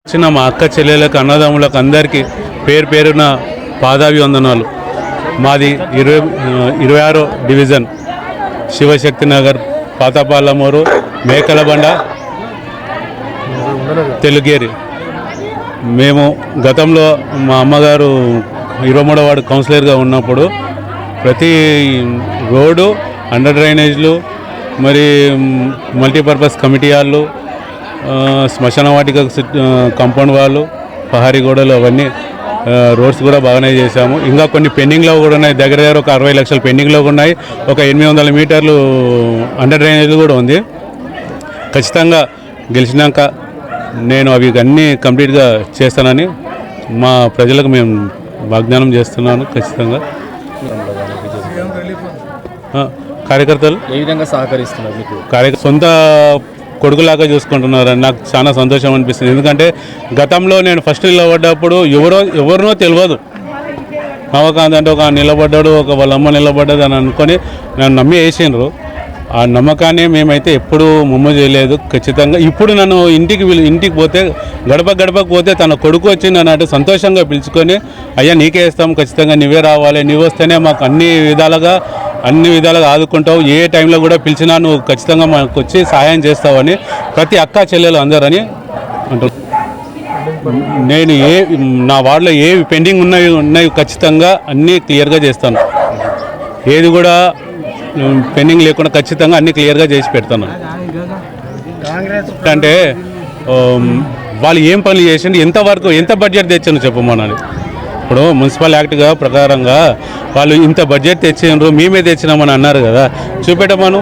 చిన్న మా అక్క చెల్లెలకు అన్నదమ్ములకు అందరికీ పేరు పేరున పాదాభివందనాలు. మాది 26 డివిజన్ శివశక్తి నగర్, పాతపాలమూరు, మేకలబండ, తెలుగేరి. మేము గతంలో మా అమ్మగారు 23వ వార్డు కౌన్సిలర్గా ఉన్నప్పుడు ప్రతి రోడ్డు, అండర్ డ్రైనేజ్లు, మరి మల్టీపర్పస్ కమిటీ వాళ్ళు, శ్మశాన వాటిక కాంపౌండ్ వాళ్ళు, పహారీ గోడలు, అవన్నీ రోడ్స్ కూడా బాగానే చేశాము. ఇంకా కొన్ని పెండింగ్లో కూడా ఉన్నాయి. దగ్గర ఒక 60 లక్షలు పెండింగ్లో ఉన్నాయి. ఒక 800 మీటర్లు అండర్ డ్రైనేజ్ కూడా ఉంది. ఖచ్చితంగా గెలిచినాక నేను అవి అన్నీ కంప్లీట్గా చేస్తానని మా ప్రజలకు మేము వాగ్దానం చేస్తున్నాను. ఖచ్చితంగా కార్యకర్తలు ఏ విధంగా సహకరిస్తున్నారు మీకు? సొంత కొడుకులాగా చూసుకుంటున్నారని నాకు చాలా సంతోషం అనిపిస్తుంది. ఎందుకంటే గతంలో నేను ఫస్ట్ నిలబడ్డప్పుడు ఎవరినో తెలియదు. నవకాంత్ అంటే ఒక నిలబడ్డాడు, ఒక వాళ్ళ అమ్మ నిలబడ్డది అని అనుకొని నన్ను నమ్మి వేసిండ్రు. ఆ నమ్మకాన్ని మేమైతే ఎప్పుడూ ముమ్మ చేయలేదు. ఖచ్చితంగా ఇప్పుడు నన్ను ఇంటికి పోతే గడపకు పోతే తన కొడుకు వచ్చి నన్ను అంటే సంతోషంగా పిలుచుకొని, అయ్యా నీకే ఇస్తాం, ఖచ్చితంగా నువ్వే రావాలి, నువ్వు వస్తేనే మాకు అన్ని విధాలుగా ఆదుకుంటావు, ఏ టైంలో కూడా పిలిచినా నువ్వు ఖచ్చితంగా మాకు వచ్చి సహాయం చేస్తావని ప్రతి అక్క చెల్లెలు అందరని అంటారు. నేను నా వార్డులో ఏ పెండింగ్ ఉన్నాయి ఖచ్చితంగా అన్నీ క్లియర్గా చేస్తాను. ఏది కూడా పెండింగ్ లేకుండా ఖచ్చితంగా అన్నీ క్లియర్గా చేసి పెడతాను. అంటే వాళ్ళు ఏం పనులు చేసిండు, ఎంత బడ్జెట్ తెచ్చాను చెప్పమన్నాను. ఇప్పుడు మున్సిపల్ యాక్ట్గా ప్రకారంగా వాళ్ళు ఇంత బడ్జెట్ తెచ్చిండ్రు, మేమే తెచ్చినామని అన్నారు కదా, చూపెట్టమను.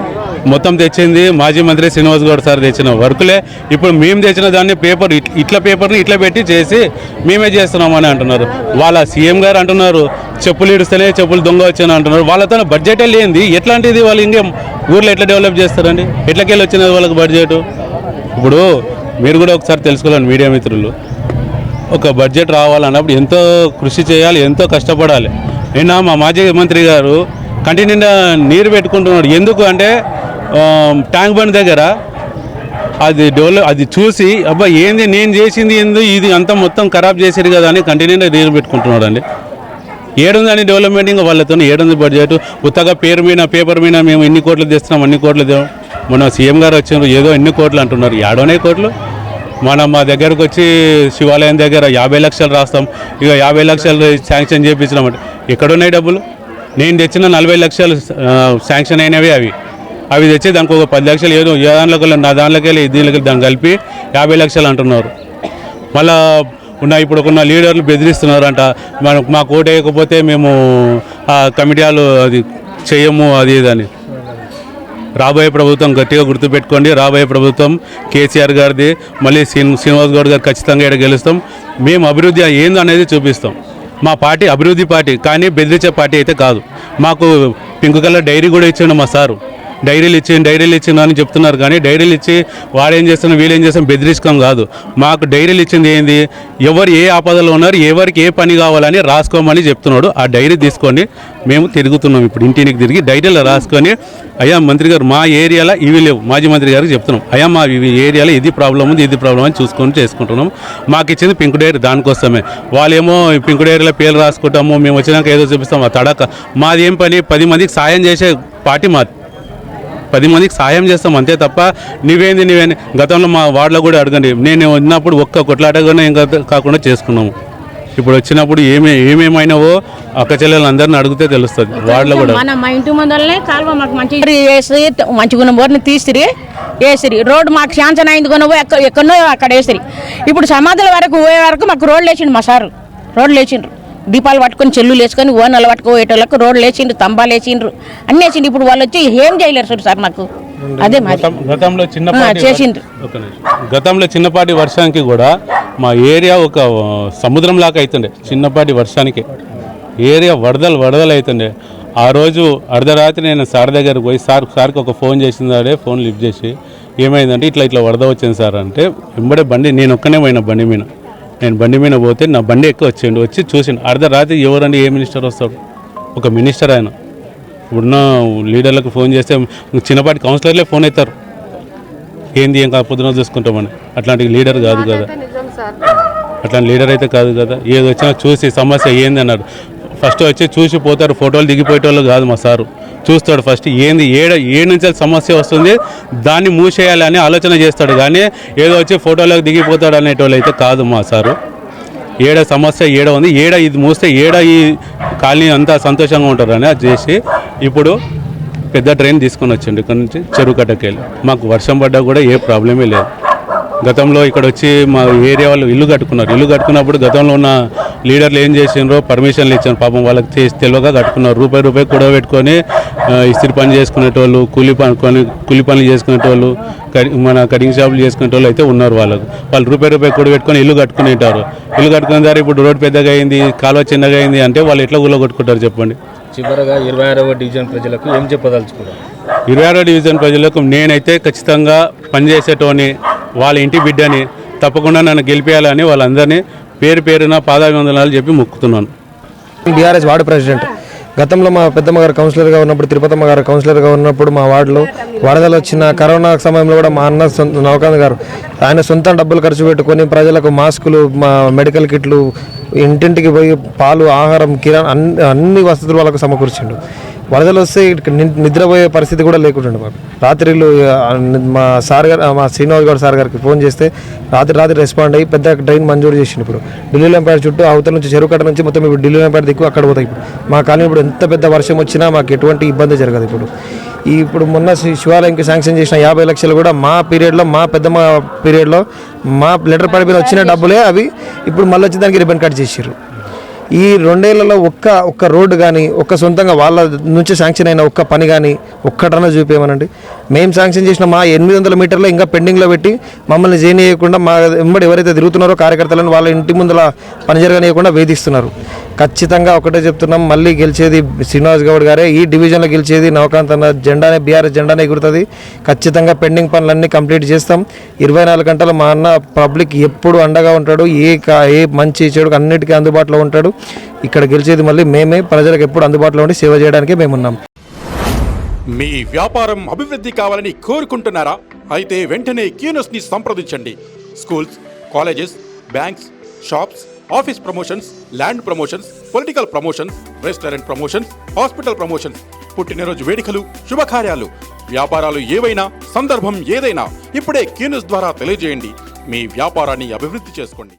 మొత్తం తెచ్చింది మాజీ మంత్రి శ్రీనివాస్ గౌడ్ సార్ తెచ్చిన వర్కులే. ఇప్పుడు మేము తెచ్చిన దాన్ని పేపర్ని ఇట్లా పెట్టి చేసి మేమే చేస్తున్నామని అంటున్నారు. వాళ్ళ సీఎం గారు అంటున్నారు చెప్పులు ఇడిస్తేనే చెప్పులు దొంగ వచ్చాను అంటున్నారు. వాళ్ళతో బడ్జెటే లేనిది ఎట్లాంటిది వాళ్ళు ఇంకేం ఊర్లో ఎట్లా డెవలప్ చేస్తారండి? ఎట్లకెళ్ళి వచ్చినది వాళ్ళకి బడ్జెట్? ఇప్పుడు మీరు కూడా ఒకసారి తెలుసుకోవాలండి మీడియా మిత్రులు, ఒక బడ్జెట్ రావాలన్నప్పుడు ఎంతో కృషి చేయాలి, ఎంతో కష్టపడాలి. నిన్న మా మాజీ మంత్రి గారు కంటి నిండా నీరు పెట్టుకుంటున్నాడు. ఎందుకు అంటే ట్యాంక్ బండ్ దగ్గర అది చూసి అబ్బా ఏంది నేను చేసింది ఇది అంతా మొత్తం ఖరాబ్ చేసేది కదా అని కంటి నిండా నీరు పెట్టుకుంటున్నాడు అండి. ఏడుందని డెవలప్మెంట్, ఇంకా వాళ్ళతో ఏడుంది బడ్జెట్? ఉత్తగా పేపర్ మీద మేము ఎన్ని కోట్లు తెస్తున్నాం, అన్ని కోట్లు మొన్న సీఎం గారు వచ్చినారు, ఏదో ఎన్ని కోట్లు అంటున్నారు. ఏడోనే కోట్లు. మా దగ్గరకు వచ్చి శివాలయం దగ్గర 50 లక్షలు రాస్తాం, ఇక 50 లక్షలు శాంక్షన్ చేయించినామంటే ఎక్కడున్నాయి డబ్బులు? నేను తెచ్చిన 40 లక్షలు శాంక్షన్ అయినవి అవి తెచ్చి దానికి ఒక 10 లక్షలు ఏదో నా దాంట్లోకి వెళ్ళి దీనికి దాన్ని కలిపి 50 లక్షలు అంటున్నారు. మళ్ళా ఇప్పుడున్న లీడర్లు బెదిరిస్తున్నారంట, మాకు ఓటు వేయకపోతే మేము కమిటీ వాళ్ళు అది చెయ్యము అది ఇదని. రాబోయే ప్రభుత్వం గట్టిగా గుర్తుపెట్టుకోండి, రాబోయే ప్రభుత్వం కేసీఆర్ గారిది, మళ్ళీ శ్రీనివాస్ గౌడ్ గారు ఖచ్చితంగా ఇక్కడ గెలుస్తాం. మేము అభివృద్ధి ఏందో అనేది చూపిస్తాం. మా పార్టీ అభివృద్ధి పార్టీ, కానీ బెదిరించే పార్టీ అయితే కాదు. మాకు పింక్ కలర్ డైరీ కూడా ఇచ్చిండు మా సారు. డైరీలు ఇచ్చిండు అని చెప్తున్నారు, కానీ డైరీలు ఇచ్చి వాడేం చేస్తున్నారు వీళ్ళేం చేస్తాం బెదిరించడం కాదు. మాకు డైరీలు ఇచ్చింది ఏంది, ఎవరు ఏ ఆపదలో ఉన్నారు, ఎవరికి ఏ పని కావాలని రాసుకోమని చెప్తున్నాడు. ఆ డైరీ తీసుకొని మేము తిరుగుతున్నాం. ఇప్పుడు ఇంటికి తిరిగి డైరీలో రాసుకొని, అయ్యా మంత్రి గారు మా ఏరియాలో ఇవి లేవు, మాజీ మంత్రి గారికి చెప్తున్నాం, అయ్యా మా ఏరియాలో ఇది ప్రాబ్లం ఉంది, ఇది ప్రాబ్లం అని చేసుకుంటున్నాం. మాకు ఇచ్చింది పింక్ డైరీ, దానికోసమే. వాళ్ళేమో పింక్ డైరీలో పేర్లు రాసుకుంటాము, మేము వచ్చినాక ఏదో చూపిస్తాం. ఆ తడక మాది ఏం పని? 10 మందికి సాయం చేసే పార్టీ మాది. 10 మందికి సాయం చేస్తాం అంతే తప్ప నువ్వేంది గతంలో మా వార్డులో కూడా అడగండి, నేను ఉన్నప్పుడు ఒక్క కొట్లాటగానే ఇంకా కాకుండా చేసుకున్నాము. ఇప్పుడు వచ్చినప్పుడు ఏమేమైనావో అక్క చెల్లెలు అందరిని అడిగితే తెలుస్తుంది. వార్డులో కూడా మా ఇంటి ముందరనే కాలువ మాకు మంచిగా బోర్ని వేసిరి రోడ్డు మాకు శాంక్షన్ అయింది కొనవో ఎక్కడో అక్కడ వేసిరి. ఇప్పుడు సమాధుల వరకు పోయే వరకు మాకు రోడ్లు వేసిండు మా సారు. రోడ్లు వేసిండ్రు, దీపాలు పట్టుకొని చెల్లులు వేసుకొని ఓనలు పట్టుకోయేటోళ్ళకు రోడ్లు వేసిండ్రు, స్తంభాలు వేసిండ్రు, అన్నీ వేసిండ్రు. ఇప్పుడు వాళ్ళు వచ్చి ఏం చేయలేరు సార్ మాకు. అదే గతంలో చిన్నపాటి వర్షానికి కూడా మా ఏరియా ఒక సముద్రం లాగా అవుతుండే. చిన్నపాటి వర్షానికి ఏరియా వరదలు అవుతుండే. ఆ రోజు అర్ధరాత్రి నేను సార్ దగ్గరకు పోయి సార్కి ఒక ఫోన్ చేసిందాడే, ఫోన్ లిఫ్ట్ చేసి ఏమైందంటే ఇట్లా వరద వచ్చింది సార్ అంటే, వెంబడే బండి నేను ఒక్కనే పోయిన బండి మీద పోతే నా బండి వచ్చి చూసిండు. అర్ధరాత్రి ఎవరండి ఏ మినిస్టర్ వస్తాడు? ఒక మినిస్టర్ ఆయన. ఇప్పుడున్న లీడర్లకు ఫోన్ చేస్తే చిన్నపాటి కౌన్సిలర్లే ఫోన్ అవుతారు, ఏంది ఏం పొద్దున చూసుకుంటామని. అట్లాంటి లీడర్ కాదు కదా. సార్. అట్లా లీడర్ అయితే కాదు కదా. ఏది వచ్చినా చూసి సమస్య ఏంది అన్నాడు. ఫస్ట్ వచ్చి చూసి పోతారు, ఫోటోలు దిగిపోయేటోళ్ళు కాదు మా సారు. చూస్తాడు ఫస్ట్ ఏంది ఏ నుంచి సమస్య వస్తుంది దాన్ని మూసేయాలి అని ఆలోచన చేస్తాడు. కానీ ఏదో వచ్చి ఫోటోలోకి దిగిపోతాడు అనేటోళ్ళు అయితే కాదు మా సారు. సమస్య ఉంది, ఇది మూస్తే ఈ కాలనీ అంతా సంతోషంగా ఉంటారని అది చేసి ఇప్పుడు పెద్ద ట్రైన్ తీసుకొని వచ్చిండు ఇక్కడ నుంచి చెరువు కట్టకెళ్ళి. మాకు వర్షం పడ్డా కూడా ఏ ప్రాబ్లమే లేదు. గతంలో ఇక్కడ వచ్చి మా ఏరియా వాళ్ళు ఇల్లు కట్టుకున్నప్పుడు గతంలో ఉన్న లీడర్లు ఏం చేసిండ్రో పర్మిషన్లు ఇచ్చారు. పాపం వాళ్ళకి చేసి తెలియక కట్టుకున్నారు. రూపాయి కూడా పెట్టుకొని ఇస్త్రీ పని చేసుకునేటోళ్ళు, కూలి పనులు చేసుకునేటోళ్ళు, మన కటింగ్ షాపులు చేసుకునేటోళ్ళు అయితే ఉన్నారు. వాళ్ళు రూపాయి కూడా పెట్టుకొని ఇల్లు కట్టుకునేటారు. ఇల్లు కట్టుకున్న ద్వారా ఇప్పుడు రోడ్ పెద్దగా అయింది, కాలువ చిన్నగా అయింది అంటే వాళ్ళు ఎట్లా ఊళ్ళో కొట్టుకుంటారు చెప్పండి. చివరగా 26వ డివిజన్ ప్రజలకు ఏం చెప్పదలుచుకున్నారు? 26వ డివిజన్ ప్రజలకు నేనైతే ఖచ్చితంగా పనిచేసేటోని, వాళ్ళ ఇంటి బిడ్డని, తప్పకుండా నన్ను గెలిపేయాలని వాళ్ళందరినీ పేరున పాదాభివందనాలు చెప్పి మొక్కుతున్నాను. BRS ward president. గతంలో మా పెద్దమ్మ గారు కౌన్సిలర్గా ఉన్నప్పుడు, తిరుపతమ్మ గారు కౌన్సిలర్గా ఉన్నప్పుడు మా వార్డులో వరదలు వచ్చిన కరోనా సమయంలో కూడా మా అన్న నవకాంత్ గారు ఆయన సొంత డబ్బులు ఖర్చు పెట్టుకొని ప్రజలకు మాస్కులు, మా మెడికల్ కిట్లు, ఇంటింటికి పోయి పాలు, ఆహారం, కిరాణా అన్ని వసతులు వాళ్ళకు సమకూర్చిండు. వరదలు వస్తే నిద్రపోయే పరిస్థితి కూడా లేకుంటుండే మాకు. రాత్రిళ్ళు మా సార్ గారు, మా శ్రీనివాస్ గౌడ్ సార్ గారికి ఫోన్ చేస్తే రాత్రి రెస్పాండ్ అయ్యి పెద్ద ట్రైన్ మంజూరు చేసిండు. ఇప్పుడు ఢిల్లీ ఎంపైర్ చుట్టూ అవతల నుంచి చెరువుకట్ట నుంచి మొత్తం ఇప్పుడు ఢిల్లీ ఎంపైర్ దిక్కు అక్కడ పోతాయి. ఇప్పుడు మా కాలనీ ఇప్పుడు ఎంత పెద్ద వర్షం వచ్చినా మాకు ఎటువంటి ఇబ్బంది జరగదు. ఇప్పుడు మొన్న శివాలయంకి శాంక్షన్ చేసిన 50 లక్షలు కూడా మా పీరియడ్లో, మా పెద్దమ్మ పీరియడ్లో మా లెటర్ పడిపోయిన వచ్చిన డబ్బులే అవి ఇప్పుడు మళ్ళీ వచ్చి దానికి రిబన్ కట్ చేసారు. ఈ 2 ఏళ్లలో ఒక్క రోడ్డు కానీ, సొంతంగా వాళ్ళ నుంచి శాంక్షన్ అయిన ఒక్క పని కానీ ఒక్కటన్నా చూపేమనండి. మేము శాంక్షన్ చేసిన మా 800 మీటర్లు ఇంకా పెండింగ్లో పెట్టి మమ్మల్ని చేయనీయకుండా, మా వెంబడి ఎవరైతే తిరుగుతున్నారో కార్యకర్తలను వాళ్ళ ఇంటి ముందర పని జరగనీయకుండా వేధిస్తున్నారు. ఖచ్చితంగా ఒకటే చెప్తున్నాం, మళ్ళీ గెలిచేది శ్రీనివాస్ గౌడ్ గారే. ఈ డివిజన్లో గెలిచేది నవకాంత్ అన్న జెండానే, బీఆర్ఎస్ జెండానే ఎగురుతుంది. ఖచ్చితంగా పెండింగ్ పనులన్నీ కంప్లీట్ చేస్తాం. 24 గంటలు మా అన్న పబ్లిక్ ఎప్పుడు అండగా ఉంటాడు. ఏ మంచి చెడుకు అన్నిటికీ అందుబాటులో ఉంటాడు. ఇక్కడ గెలిచేది మళ్ళీ మేమే. ప్రజలకు ఎప్పుడు అందుబాటులో ఉండి సేవ చేయడానికే మేమున్నాం. మీ వ్యాపారం అభివృద్ధి కావాలని కోరుకుంటున్నారా? అయితే వెంటనే క్యూనస్ని సంప్రదించండి. Schools, colleges, banks, shops, office promotions, land promotions, political promotions, restaurant promotions, hospital promotions, పుట్టినరోజు వేడుకలు, శుభకార్యాలు, వ్యాపారాలు ఏవైనా, సందర్భం ఏదైనా ఇప్పుడే క్యూనస్ ద్వారా తెలియజేయండి. మీ వ్యాపారాన్ని అభివృద్ధి చేసుకోండి.